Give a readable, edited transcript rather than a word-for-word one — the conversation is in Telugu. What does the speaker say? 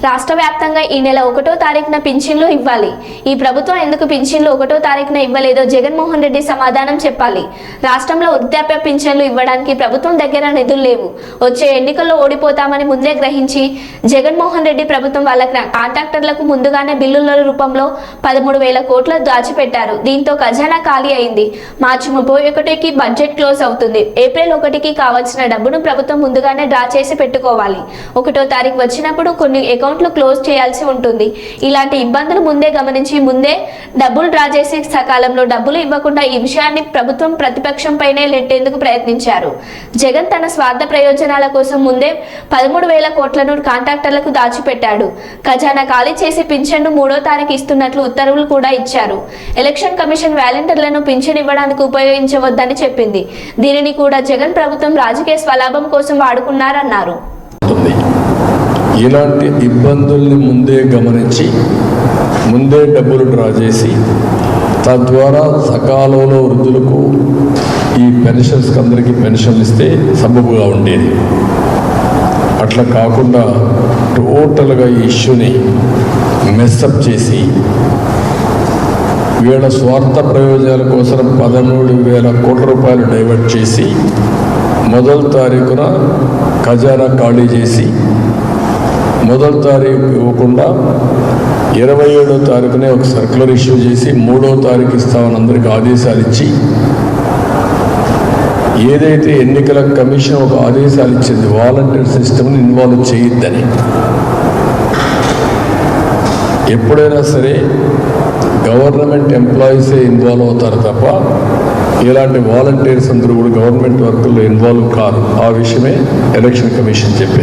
రాష్ట్ర వ్యాప్తంగా ఈ నెల 1వ తారీఖున పింఛన్లు ఇవ్వాలి. ఈ ప్రభుత్వం ఎందుకు పింఛన్లు 1వ తారీఖున ఇవ్వలేదో జగన్మోహన్ రెడ్డి సమాధానం చెప్పాలి. రాష్ట్రంలో వృద్ధాప్య పింఛన్లు ఇవ్వడానికి ప్రభుత్వం దగ్గర నిధులు లేవు. వచ్చే ఎన్నికల్లో ఓడిపోతామని ముందే గ్రహించి జగన్మోహన్ రెడ్డి ప్రభుత్వం వాళ్ళ కాంట్రాక్టర్లకు ముందుగానే బిల్లుల రూపంలో 13,000 కోట్లు దాచిపెట్టారు. దీంతో ఖజానా ఖాళీ అయింది. మార్చి 31కి బడ్జెట్ క్లోజ్ అవుతుంది. ఏప్రిల్ 1కి కావాల్సిన డబ్బును ప్రభుత్వం ముందుగానే డ్రా చేసి పెట్టుకోవాలి. 1వ తారీఖు వచ్చినప్పుడు కొన్ని అకౌంట్లు క్లోజ్ చేయాల్సి ఉంటుంది. ఇలాంటి ఇబ్బందులు ముందే గమనించి ముందే డబ్బులు డ్రా చేసి సకాలంలో డబ్బులు ఇవ్వకుండా ఈ విషయాన్ని ప్రభుత్వం ప్రతిపక్షంపైనే నెట్టేందుకు ప్రయత్నించారు. జగన్ తన స్వార్థ ప్రయోజనాల కోసం ముందే 13,000 కోట్లను కాంట్రాక్టర్లకు దాచిపెట్టాడు. ఖజానా ఖాళీ చేసి పింఛన్ను 3వ తారీఖు ఇస్తున్నట్లు ఉత్తర్వులు కూడా ఇచ్చారు. ఎలక్షన్ కమిషన్ వాలంటీర్లను పింఛన్ ఇవ్వడానికి ఉపయోగించవద్దని చెప్పింది. దీనిని కూడా జగన్ ప్రభుత్వం రాజకీయ స్వలాభం కోసం వాడుకున్నారన్నారు. ఇలాంటి ఇబ్బందుల్ని ముందే గమనించి ముందే డబ్బులు డ్రా చేసి తద్వారా సకాలంలో వృద్ధులకు ఈ పెన్షన్స్కి అందరికీ పెన్షన్లు ఇస్తే సబబుగా ఉండేది. అట్లా కాకుండా టోటల్గా ఈ ఇష్యూని మెస్అప్ చేసి వీళ్ళ స్వార్థ ప్రయోజనాల కోసం 13,000 కోట్ల రూపాయలు డైవర్ట్ చేసి 1వ తారీఖున ఖజానా ఖాళీ చేసి 1వ తారీఖు ఇవ్వకుండా 27వ తారీఖునే ఒక సర్క్యులర్ ఇష్యూ చేసి 3వ తారీఖు ఇస్తామని అందరికీ ఆదేశాలు ఇచ్చి ఏదైతే ఎన్నికల కమిషన్ ఒక ఆదేశాలు ఇచ్చింది వాలంటీర్ సిస్టమ్ని ఇన్వాల్వ్ చేయొద్దని. ఎప్పుడైనా సరే గవర్నమెంట్ ఎంప్లాయీసే ఇన్వాల్వ్ అవుతారు తప్ప ఇలాంటి వాలంటీర్స్ అందరూ కూడా గవర్నమెంట్ వర్కుల్లో ఇన్వాల్వ్ కారు. ఆ విషయమే ఎలక్షన్ కమిషన్ చెప్పింది.